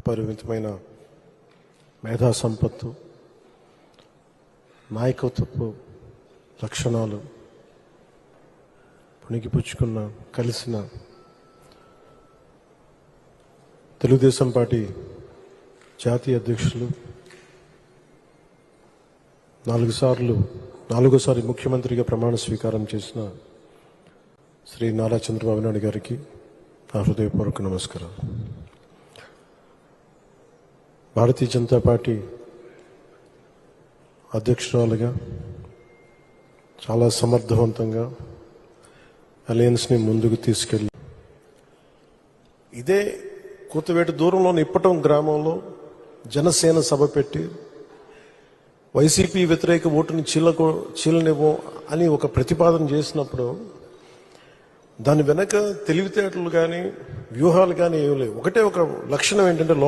అపరిమితమైన మేధా సంపత్తు, నాయకత్వపు లక్షణాలు పుణికిపుచ్చుకున్న కలిసిన తెలుగుదేశం పార్టీ జాతీయ అధ్యక్షులు, నాలుగోసారి ముఖ్యమంత్రిగా ప్రమాణ స్వీకారం చేసిన శ్రీ నారా చంద్రబాబు నాయుడు గారికి నా హృదయపూర్వక నమస్కారం. భారతీయ జనతా పార్టీ అధ్యక్షురాలుగా చాలా సమర్థవంతంగా అలయన్స్ని ముందుకు తీసుకెళ్ళి ఇదే కూతవేటు దూరంలోని ఇప్పటం గ్రామంలో జనసేన సభ పెట్టి వైసీపీ వ్యతిరేక ఓటుని చీలనివ్వం అని ఒక ప్రతిపాదన చేసినప్పుడు దాని వెనక తెలివితేటలు కానీ వ్యూహాలు కానీ ఏం లేవు. ఒకటే ఒక లక్షణం ఏంటంటే